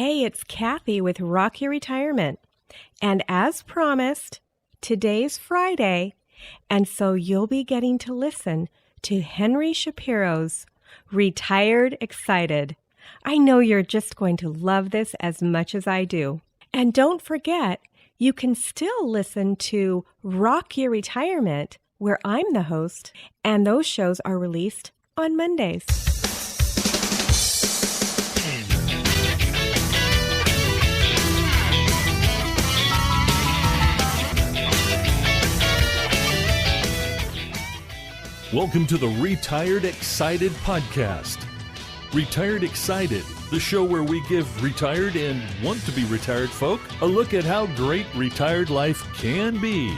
Hey, it's Kathy with Rock Your Retirement. And as promised, today's Friday, and so you'll be getting to listen to Henry Shapiro's Retired Excited. I know you're just going to love this as much as I do. And don't forget, you can still listen to Rock Your Retirement, where I'm the host, and those shows are released on Mondays. Welcome to the Retired Excited podcast. Retired Excited, the show where we give retired and want to be retired folk a look at how great retired life can be.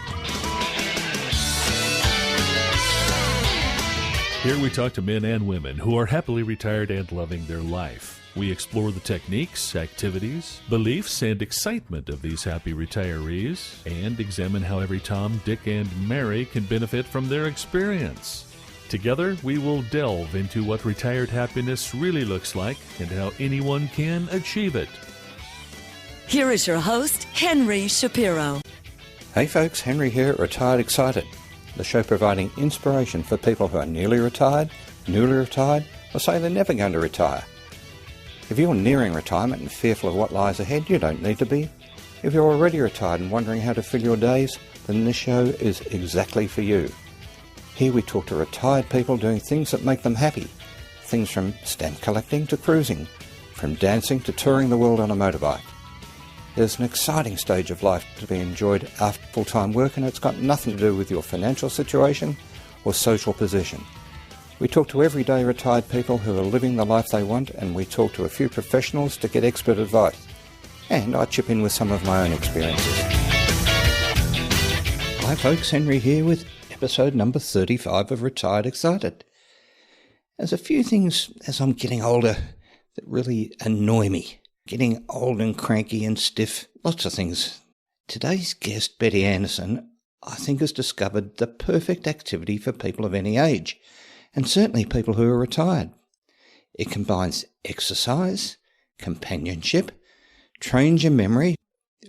Here we talk to men and women who are happily retired and loving their life. We explore the techniques, activities, beliefs, and excitement of these happy retirees and examine how every Tom, Dick, and Mary can benefit from their experience. Together, we will delve into what retired happiness really looks like and how anyone can achieve it. Here is your host, Henry Shapiro. Hey folks, Henry here, Retired Excited, the show providing inspiration for people who are nearly retired, newly retired, or say they're never going to retire. If you're nearing retirement and fearful of what lies ahead, you don't need to be. If you're already retired and wondering how to fill your days, then this show is exactly for you. Here we talk to retired people doing things that make them happy. Things from stamp collecting to cruising, from dancing to touring the world on a motorbike. There's an exciting stage of life to be enjoyed after full-time work, and it's got nothing to do with your financial situation or social position. We talk to everyday retired people who are living the life they want, and we talk to a few professionals to get expert advice. And I chip in with some of my own experiences. Hi folks, Henry here with episode number 35 of Retired Excited. There's a few things as I'm getting older that really annoy me. Getting old and cranky and stiff, lots of things. Today's guest, Betty Anderson, I think has discovered the perfect activity for people of any age, and certainly people who are retired. It combines exercise, companionship, trains your memory,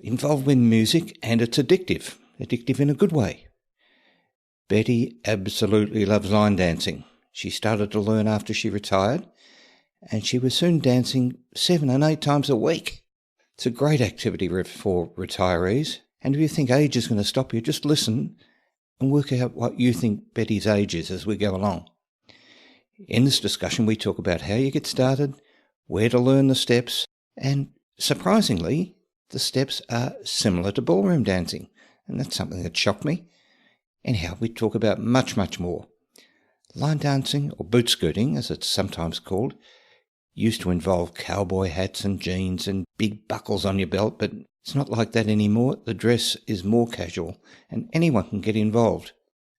involved with music, and it's addictive. Addictive in a good way. Betty absolutely loves line dancing. She started to learn after she retired, and she was soon dancing 7 and 8 times a week. It's a great activity for retirees, and if you think age is going to stop you, just listen and work out what you think Betty's age is as we go along. In this discussion, we talk about how you get started, where to learn the steps, and surprisingly, the steps are similar to ballroom dancing, and that's something that shocked me. Anyhow, we talk about much, much more. Line dancing, or boot scooting, as it's sometimes called, used to involve cowboy hats and jeans and big buckles on your belt, but it's not like that anymore. The dress is more casual, and anyone can get involved.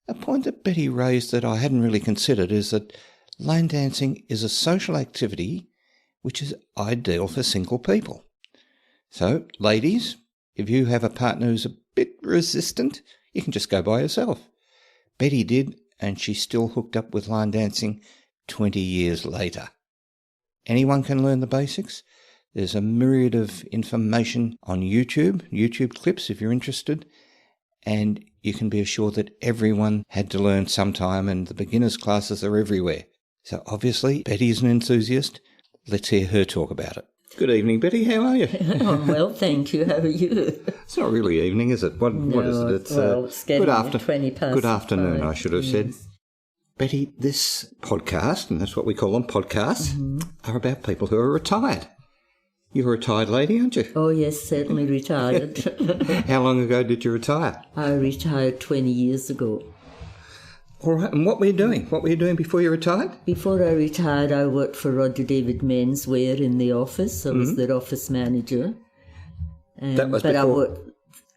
A point that Betty raised that I hadn't really considered is that line dancing is a social activity which is ideal for single people. So, ladies, if you have a partner who's a bit resistant, you can just go by yourself. Betty did, and she's still hooked up with line dancing 20 years later. Anyone can learn the basics. There's a myriad of information on YouTube clips if you're interested, and you can be assured that everyone had to learn sometime, and the beginners classes are everywhere. So obviously, Betty is an enthusiast. Let's hear her talk about it. Good evening, Betty. How are you? Oh, well, thank you. How are you? It's not really evening, is it? What is it? It's getting 20 past. Good afternoon, 5. I should have said. Betty, this podcast, and that's what we call them, podcasts, are about people who are retired. You're a retired lady, aren't you? Oh, yes, certainly retired. How long ago did you retire? I retired 20 years ago. All right, and what were you doing? What were you doing before you retired? Before I retired, I worked for Roger David Menswear in the office. I was their office manager. That was before...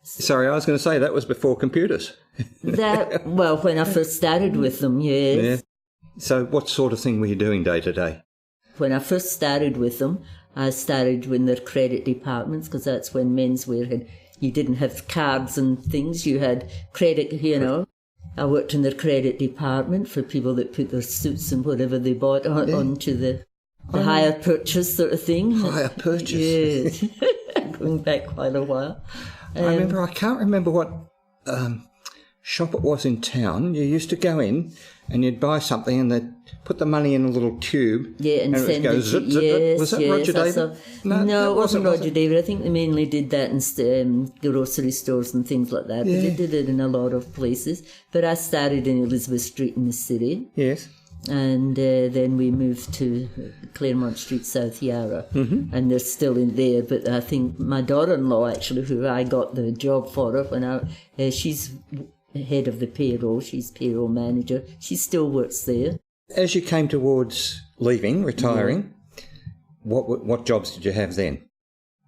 Sorry, I was going to say that was before computers. Well, when I first started with them, yes. Yeah. So what sort of thing were you doing day to day? When I first started with them, I started in their credit departments, because that's when menswear you didn't have cards and things, you had credit, I worked in their credit department for people that put their suits and whatever they bought onto the The hire purchase sort of thing. Hire purchase. Yes. Going back quite a while. I can't remember what shop it was in town. You used to go in and you'd buy something and they'd put the money in a little tube. Yeah, and it send would go it zip, to zip, zip. yes, Was that yes, Roger David? No, it wasn't was Roger it? David. I think they mainly did that in grocery stores and things like that. Yeah. But they did it in a lot of places. But I started in Elizabeth Street in the city. Yes. And then we moved to Claremont Street, South Yarra, and they're still in there. But I think my daughter-in-law, actually, who I got the job for her when she's head of the payroll. She's payroll manager. She still works there. As you came towards leaving, retiring, what jobs did you have then?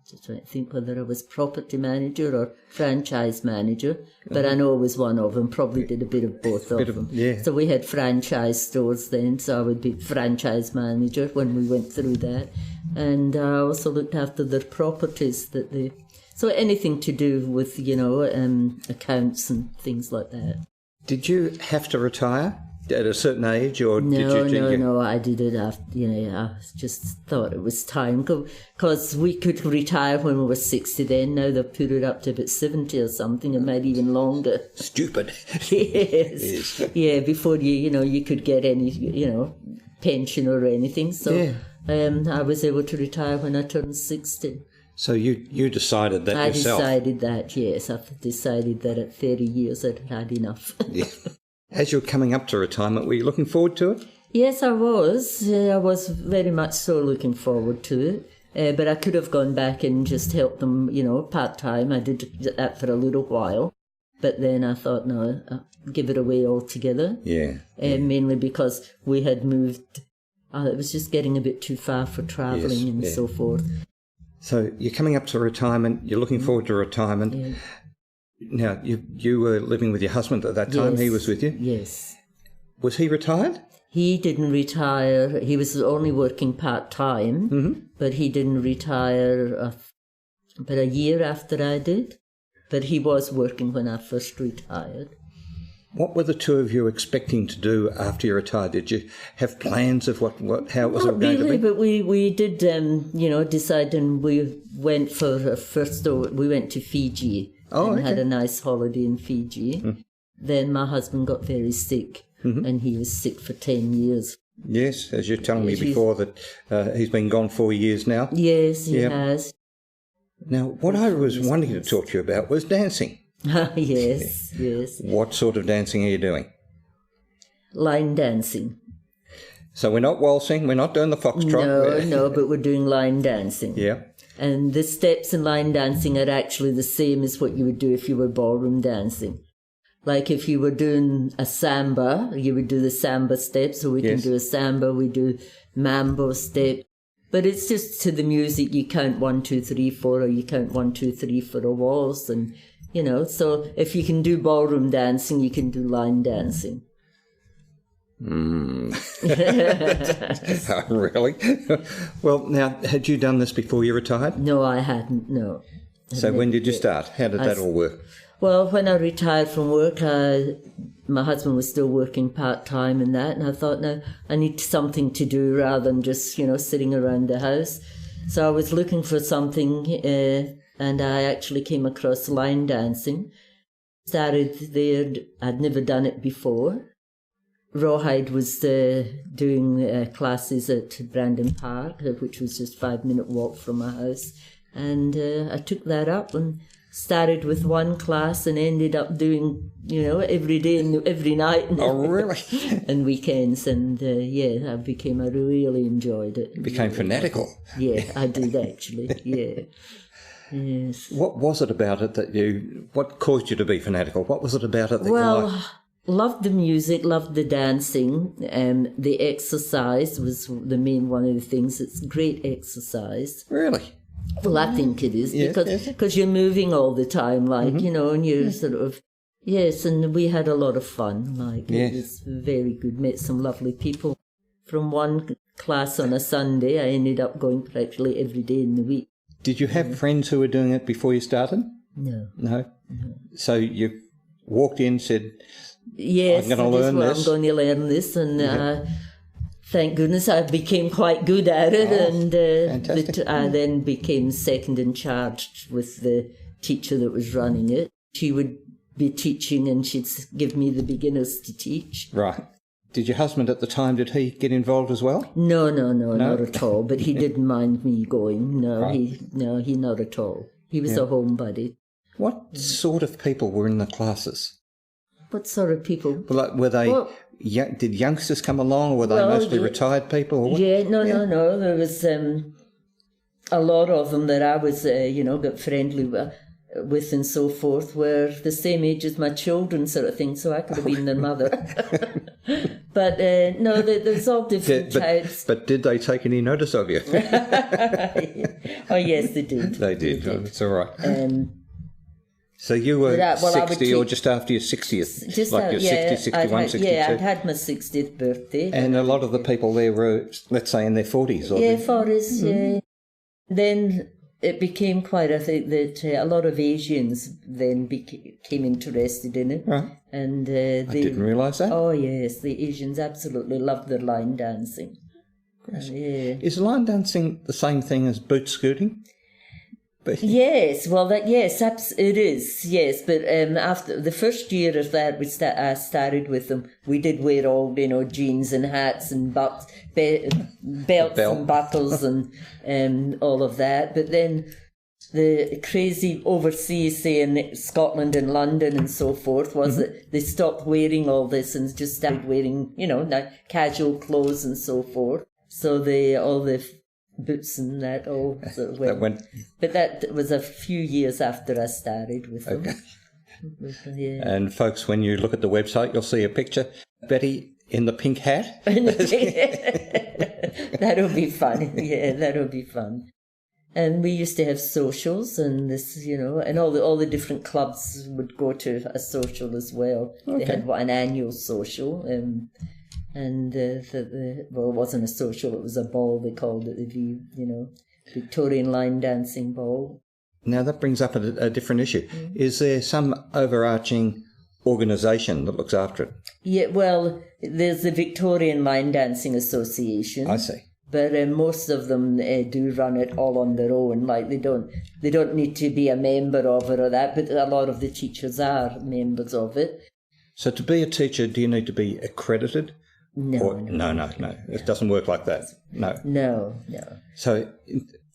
Just trying to think whether I was property manager or franchise manager, but I know I was one of them, probably did a bit of both of them. Yeah. So we had franchise stores then, so I would be franchise manager when we went through that. And I also looked after their properties so anything to do with, accounts and things like that. Did you have to retire at a certain age, or did you? No, I did it after, I just thought it was time, because we could retire when we were 60 then. Now they've put it up to about 70 or something, and maybe even longer. Stupid. Yes. Yeah, before you could get any, pension or anything. So I was able to retire when I turned 60. So you decided that yourself? I decided that, yes. I decided that at 30 years I'd had enough. Yeah. As you're coming up to retirement, were you looking forward to it? Yes, I was. I was very much so looking forward to it. But I could have gone back and just helped them, part-time. I did that for a little while. But then I thought, no, I'll give it away altogether. Yeah. Mainly because we had moved. It was just getting a bit too far for travelling and so forth. So you're coming up to retirement. You're looking forward to retirement. Yeah. Now, you were living with your husband at that time. Yes. He was with you? Yes. Was he retired? He didn't retire. He was only working part-time, but he didn't retire about a year after I did. But he was working when I first retired. What were the two of you expecting to do after you retired? Did you have plans of how it was all going to be? But we did, decide, and we went we went to Fiji. And had a nice holiday in Fiji. Then my husband got very sick, and he was sick for 10 years. Yes, as you're telling me before that he's been gone 4 years now. Yes, he has. Now, what I was wanting to talk to you about was dancing. Yes. What sort of dancing are you doing? Line dancing. So we're not waltzing, we're not doing the foxtrot. No, but we're doing line dancing. Yeah. And the steps in line dancing are actually the same as what you would do if you were ballroom dancing. Like if you were doing a samba, you would do the samba steps, so we can do a samba, we do mambo step. But it's just to the music, you count 1, 2, 3, 4, or you count 1, 2, 3 for a waltz. And, so if you can do ballroom dancing, you can do line dancing. Really? Well, now, had you done this before you retired? No, I hadn't, no. So when did you start? How did that all work? Well, when I retired from work, my husband was still working part-time and that, and I thought, no, I need something to do rather than just, sitting around the house. So I was looking for something, and I actually came across line dancing. Started there. I'd never done it before. Rawhide was doing classes at Brandon Park, which was just 5-minute walk from my house. And I took that up and started with one class and ended up doing, every day and every night. And really? and weekends. And I really enjoyed it. You became fanatical. Yeah, I did actually, yeah. Yes. What was it about it what caused you to be fanatical? What was it about it that you liked? Loved the music, loved the dancing, and the exercise was the main one of the things. It's great exercise. Really? Well, I think it is, because you're moving all the time, and you're sort of, and we had a lot of fun, it was very good, met some lovely people. From one class on a Sunday, I ended up going practically every day in the week. Did you have friends who were doing it before you started? No? So you walked in, said, yes, I'm going to learn this. I'm going to learn this, and thank goodness I became quite good at it, and fantastic. I then became second in charge with the teacher that was running it. She would be teaching and she'd give me the beginners to teach. Right. Did your husband at the time, did he get involved as well? No, not at all. But he didn't mind me going. No, Right. he not at all. He was a home buddy. What sort of people were in the classes? What sort of people? Well, like, were they? Did youngsters come along, or were they mostly retired people? Or what? Yeah, no. There was a lot of them that I was, got friendly with and so forth, were the same age as my children, sort of thing. So I could have been their mother. But no, there's all different types. But did they take any notice of you? Oh yes, they did. They did. Oh, it's all right. So you were 60 or just after your 60th? Just like your 60, 61, 62? Yeah, I'd had my 60th birthday. And a lot of the people there were, let's say, in their 40s? Or 40s, yeah. Then it became quite, I think, that a lot of Asians then became interested in it. Right. And I didn't realise that. Oh, yes, the Asians absolutely loved their line dancing. Is line dancing the same thing as boot scooting? Yes, well, it is, yes. But after the first year of that, I started with them. We did wear all, jeans and hats and belts and buckles and all of that. But then the crazy overseas, say in Scotland and London and so forth, was that they stopped wearing all this and just started wearing, casual clothes and so forth. So all the boots and that all sort of went. But that was a few years after I started with them. Okay. Yeah. And folks, when you look at the website, you'll see a picture. Betty in the pink hat. That'll be fun. Yeah, that'll be fun. And we used to have socials, and this, and all the different clubs would go to a social as well. Okay. They had an annual social, and it wasn't a social; it was a ball. They called it the Victorian line dancing ball. Now that brings up a different issue. Mm. Is there some overarching organisation that looks after it? Yeah, well, there's the Victorian Line Dancing Association. I see. But most of them do run it all on their own. Like they don't need to be a member of it or that. But a lot of the teachers are members of it. So to be a teacher, do you need to be accredited? No. No. It doesn't work like that. No. So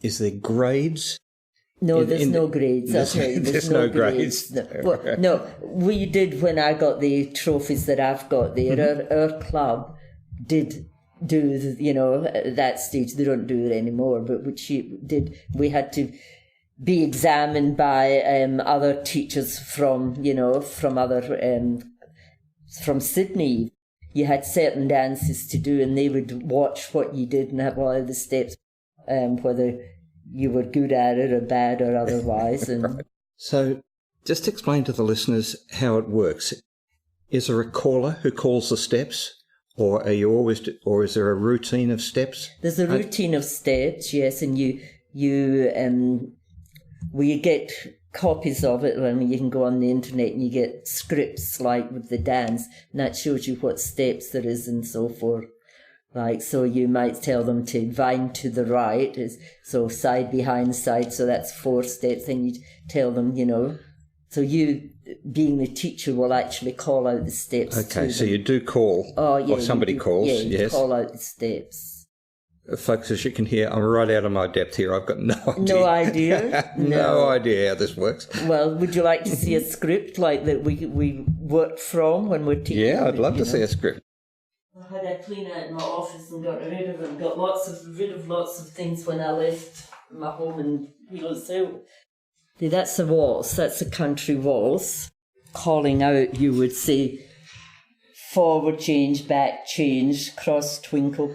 is there grades? No, there's no grades. There's no grades. No, we did when I got the trophies that I've got there. Mm-hmm. Our club did do, at that stage. They don't do it anymore, but which did. We had to be examined by other teachers from Sydney. You had certain dances to do, and they would watch what you did and have all the steps, whether you were good at it or bad or otherwise. And right. So just explain to the listeners how it works. Is there a caller who calls the steps, or is there a routine of steps? There's a routine of steps, yes, and we get copies of it. I mean, you can go on the internet and you get scripts like with the dance, and that shows you what steps there is and so forth. Like, so you might tell them to wind to the right, so side behind side, so that's 4 steps, then you tell them, so you, being the teacher, will actually call out the steps. Okay, so you do call, or somebody calls, you call out the steps. Folks, as you can hear, I'm right out of my depth here. I've got no idea. No idea? No idea how this works. Well, would you like to see a script like that we work from when we're teaching? Yeah, I'd love to see a script. I had a clean out in my office and got rid of them. Got rid of lots of things when I left my home in Wheelers Hill. That's a waltz. That's a country waltz. Calling out, you would say, forward change, back change, cross twinkle.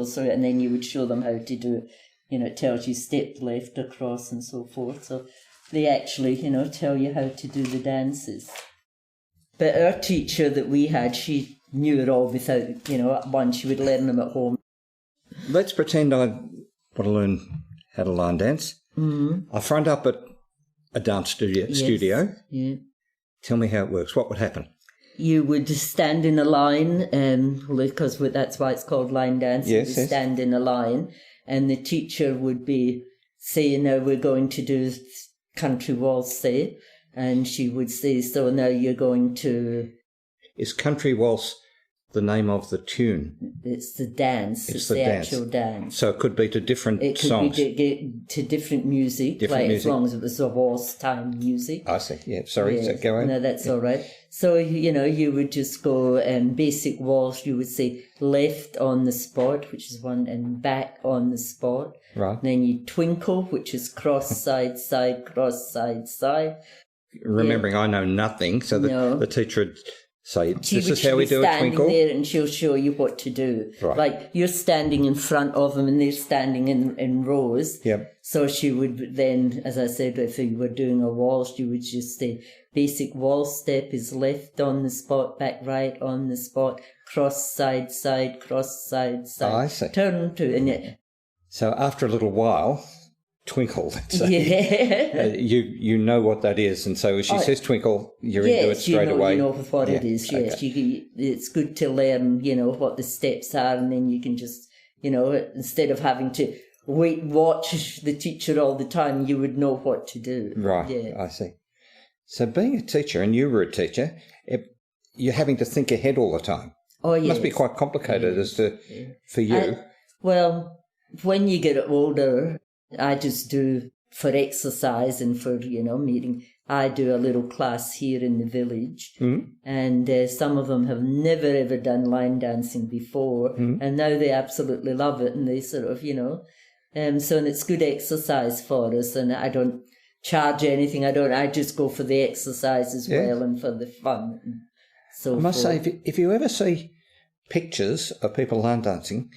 So, and then you would show them how to do it. It tells you step left, across, and so forth. So they actually, tell you how to do the dances. But our teacher that we had, she knew it all without, once she would learn them at home. Let's pretend I want to learn how to line dance. Mm-hmm. I front up at a dance studio. Yeah. Tell me how it works. What would happen? you would stand in a line, because that's why it's called line dancing. Yes, you yes. stand in a line, and the teacher would be saying, now we're going to do country waltz, say, and she would say, so now you're going to... Is country waltz the name of the tune? It's the dance. It's It's the the dance. actual dance. So it could be to different It could songs. be to different music, Different like music. as long as it was a waltz time music. I see. Yeah, sorry. Yes. So go on. No, that's all right. So, you would just go basic waltz. You would say left on the spot, which is one, and back on the spot. Right. Then you twinkle, which is cross, side, side, cross, side, side. Remembering I know nothing, so No. the teacher would say, She this would is how we be do a standing twinkle? there, and she'll show you what to do. Right. Like you're standing in front of them, and they're standing in rows. Yep. So she would then, as I said, if you were doing a waltz, you would just say, basic waltz step is left on the spot, back right on the spot, cross, side, side, cross, side, side. Oh, I see. Turn to, and So after a little while, twinkle, let's say. yeah. You know what that is, and so as she says twinkle, you're into it Yes, straight away. you know what it Yeah, is. Yes, okay. it's good to learn, what the steps are, and then you can just, instead of having to watch the teacher all the time, you would know what to do. Right, Yeah. I see. So being a teacher, and you were a teacher, you're having to think ahead all the time. Oh, It yes. must be quite complicated for you. Well, when you get older, I just do for exercise and for, meeting. I do a little class here in the village, and some of them have never ever done line dancing before, and now they absolutely love it, and they sort of, and it's good exercise for us, and I don't charge anything. I just go for the exercise as well and for the fun. And so I must say, if you ever see pictures of people line dancing,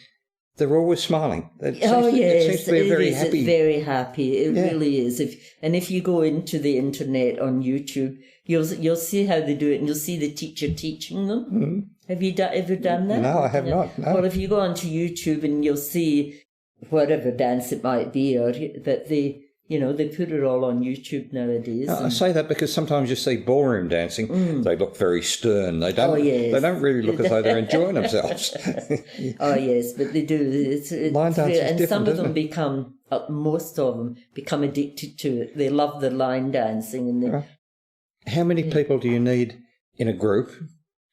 they're always smiling. It seems to be very happy. It's very happy. It Yeah. really is. If you go into the internet on YouTube, you'll see how they do it, and you'll see the teacher teaching them. Have you ever done that? No, I have not. No. Well, if you go onto YouTube and you'll see whatever dance it might be, or that they put it all on YouTube nowadays. I say that because sometimes you see ballroom dancing, they look very stern. They don't. yes. They don't really look as though they're enjoying themselves. Oh yes, but they do. It's Line dancing is and different, some of isn't them it? become, most of them become addicted to it. They love the line dancing, and they, How many people do you need in a group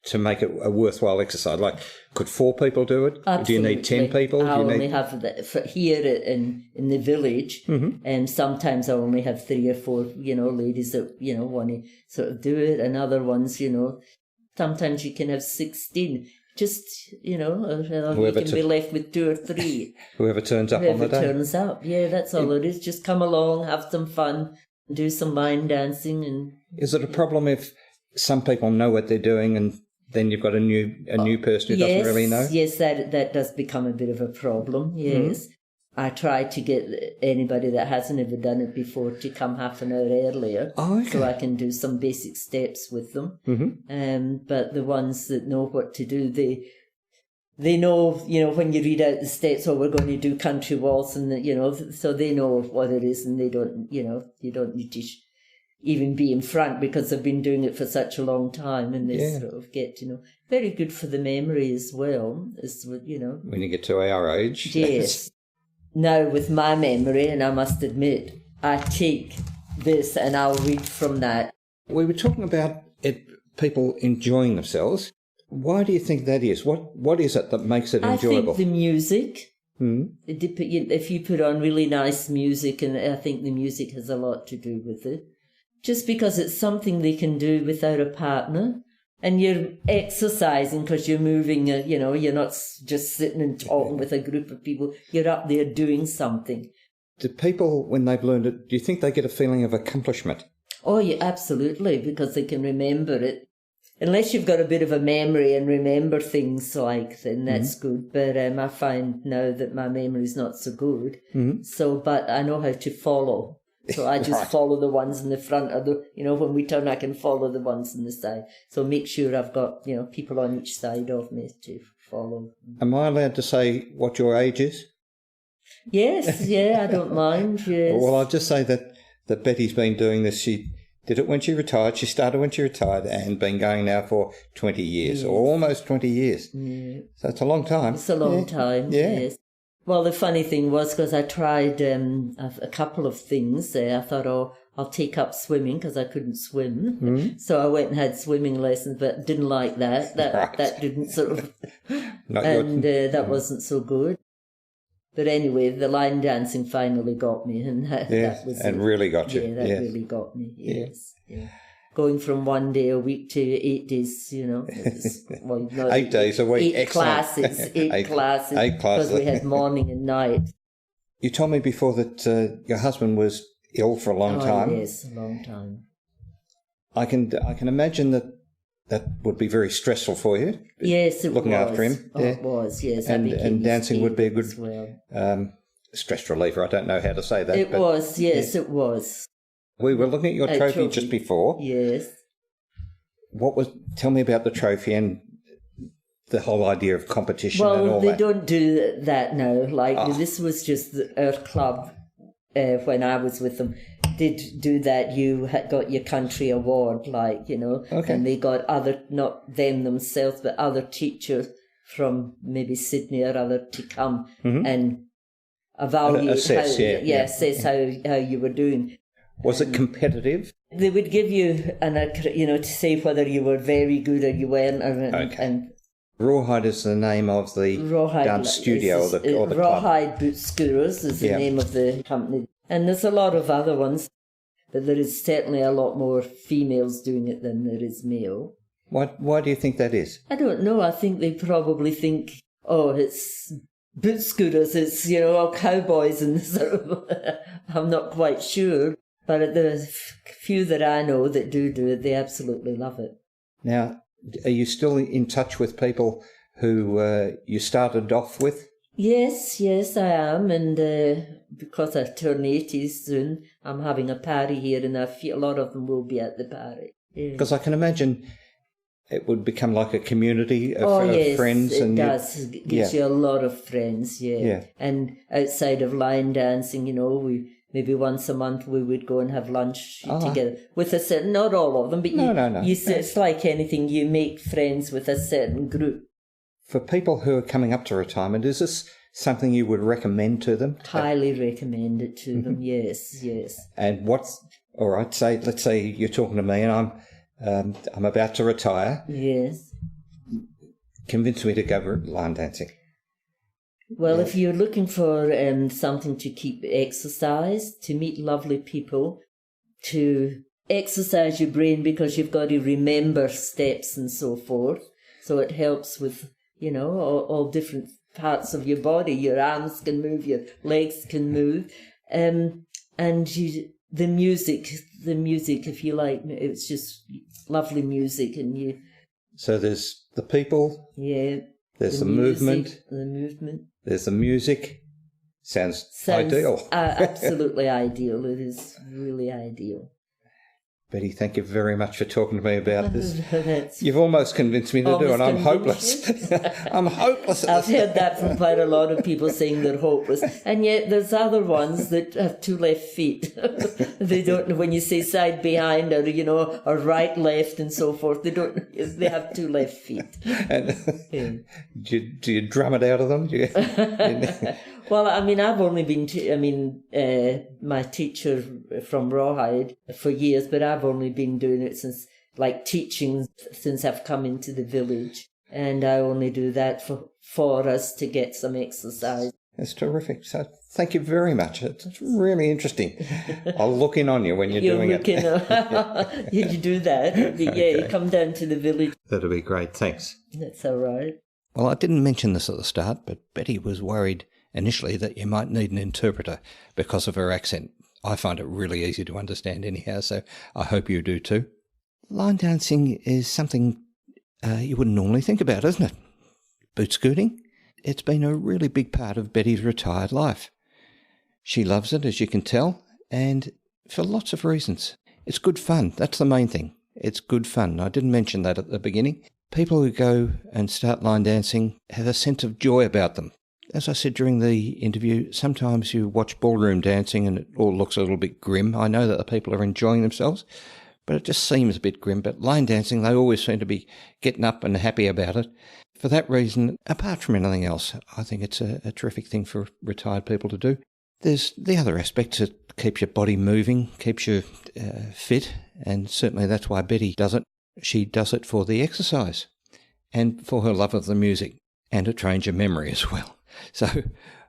to make it a worthwhile exercise? Like, could 4 people do it? absolutely. Do you need 10 people? I Do you only need... have for here in the village, and sometimes I only have 3 or 4, ladies that want to sort of do it, and other ones, sometimes you can have 16. Just you can be left with 2 or 3. Whoever turns up on Whoever the day. turns up, that's all it is. Just come along, have some fun, do some line dancing, and Is it a problem if some people know what they're doing and then you've got a new person who doesn't really know? Yes, that does become a bit of a problem. Yes, I try to get anybody that hasn't ever done it before to come half an hour earlier, so I can do some basic steps with them. But the ones that know what to do, they know, when you read out the steps, we're going to do country waltz, and so they know what it is, and they don't, you don't need to even be in front because they've been doing it for such a long time, and they sort of get to know. Very good for the memory as well, When you get to our age. Yes. Now with my memory, and I must admit, I take this and I'll read from that. We were talking about people enjoying themselves. Why do you think that is? What is it that makes it enjoyable? I think the music. If you put on really nice music, and I think the music has a lot to do with it. Just because it's something they can do without a partner, and you're exercising because you're moving, you're not just sitting and talking with a group of people. You're up there doing something. Do people, when they've learned it, do you think they get a feeling of accomplishment? Oh, yeah, absolutely, because they can remember it. Unless you've got a bit of a memory and remember things then that's good. But I find now that my memory's not so good. But I know how to follow. So I just follow the ones in the front of the, when we turn, I can follow the ones in the side. So make sure I've got, people on each side of me to follow. Am I allowed to say what your age is? Yes, I don't mind, yes. Well, I'll just say that Betty's been doing this. She Did it when she retired. She started when she retired and been going now for 20 years, or almost 20 years. Yeah. So it's a long time. It's a long time, yes. Well, the funny thing was, because I tried a couple of things there, I thought, I'll take up swimming because I couldn't swim. So I went and had swimming lessons, but didn't like that. That didn't sort of... that wasn't so good. But anyway, the line dancing finally got me, and that was and really got you. Yeah, that really got me, yes. Yeah. Going from 1 day a week to 8 days, it was, 8 days a week, 8 classes, 8 classes, because we had morning and night. You told me before that your husband was ill for a long time. Yes, a long time. I can imagine that would be very stressful for you. Yes, it looking was. after him. It was, yes. And dancing would be a good stress reliever. I don't know how to say that. It was. We were looking at your trophy just before. Yes. Tell me about the trophy and the whole idea of competition and all that. Well, they don't do that now. This was just our club when I was with them. Did do that, you had got your country award, and they got not them themselves, but other teachers from maybe Sydney or other to come and evaluate, assess how you were doing. Was it competitive? They would give you, to say whether you were very good or you weren't. And Rawhide is the name of the dance studio or the club. Rawhide Bootscooters is the name of the company. And there's a lot of other ones, but there is certainly a lot more females doing it than there is male. Why do you think that is? I don't know. I think they probably think, it's Bootscooters, it's, all cowboys and sort of, I'm not quite sure. But the few that I know that do it, they absolutely love it. Now, are you still in touch with people who you started off with? Yes, I am, and because I turn 80 soon, I'm having a party here, and a lot of them will be at the party. Because I can imagine it would become like a community of friends. It does. It gives you a lot of friends, And outside of line dancing, maybe once a month we would go and have lunch together with a certain, not all of them, but no. It's like anything, you make friends with a certain group. For people who are coming up to retirement, is this something you would recommend to them? Highly recommend it to them, yes. And let's say you're talking to me and I'm about to retire. Yes. Convince me to go line dancing. Well, if you're looking for something to keep exercise, to meet lovely people, to exercise your brain because you've got to remember steps and so forth, so it helps with, all different parts of your body. Your arms can move, your legs can move, and the music, if you like, it's just lovely music, So there's the people. Yeah. There's the movement. The movement. There's the music. Sounds ideal. Absolutely ideal. It is really ideal. Betty, thank you very much for talking to me about this. You've almost convinced me to do it. I'm hopeless. I'm hopeless. I've heard that from quite a lot of people saying they're hopeless. And yet there's other ones that have 2 left feet. They don't know when you say side behind or, or right, left and so forth. They have 2 left feet. And do you drum it out of them? Well, I've only been my teacher from Rawhide for years, but I've only been doing it teaching since I've come into the village. And I only do that for us to get some exercise. That's terrific. So thank you very much. It's really interesting. I'll look in on you when you're doing it. You do that. You come down to the village. That'll be great. Thanks. That's all right. Well, I didn't mention this at the start, but Betty was worried initially that you might need an interpreter because of her accent. I find it really easy to understand anyhow, so I hope you do too. Line dancing is something you wouldn't normally think about, isn't it? Boot scooting? It's been a really big part of Betty's retired life. She loves it, as you can tell, and for lots of reasons. It's good fun. That's the main thing. It's good fun. I didn't mention that at the beginning. People who go and start line dancing have a sense of joy about them. As I said during the interview, sometimes you watch ballroom dancing and it all looks a little bit grim. I know that the people are enjoying themselves, but it just seems a bit grim. But line dancing, they always seem to be getting up and happy about it. For that reason, apart from anything else, I think it's a terrific thing for retired people to do. There's the other aspects. It keeps your body moving, keeps you fit, and certainly that's why Betty does it. She does it for the exercise and for her love of the music, and it trains your memory as well. So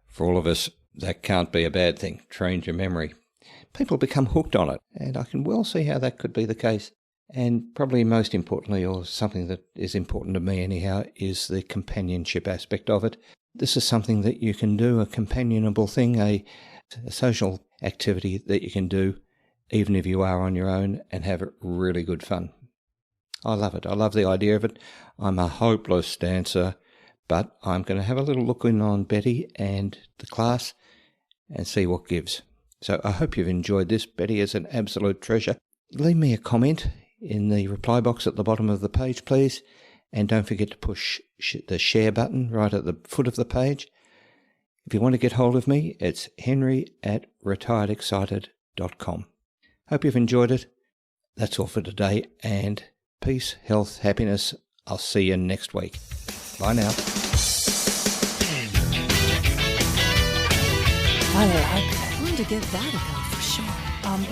for all of us, that can't be a bad thing. Trains your memory. People become hooked on it, and I can well see how that could be the case. And probably most importantly, or something that is important to me anyhow, is the companionship aspect of it. This is something that you can do, a companionable thing, a social activity that you can do even if you are on your own and have really good fun. I love it. I love the idea of it. I'm a hopeless dancer, but I'm going to have a little look in on Betty and the class and see what gives. So I hope you've enjoyed this. Betty is an absolute treasure. Leave me a comment in the reply box at the bottom of the page, please. And don't forget to push the share button right at the foot of the page. If you want to get hold of me, it's henry@retiredexcited.com. Hope you've enjoyed it. That's all for today, and peace, health, happiness. I'll see you next week. Bye now. I like that. I'm going to give that a go for sure.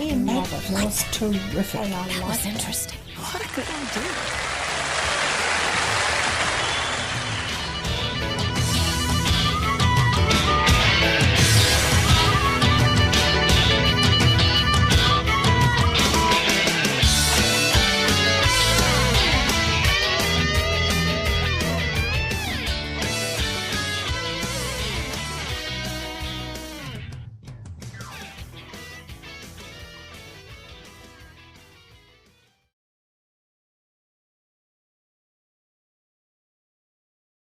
Ian, that was terrific. That was interesting. What a good idea.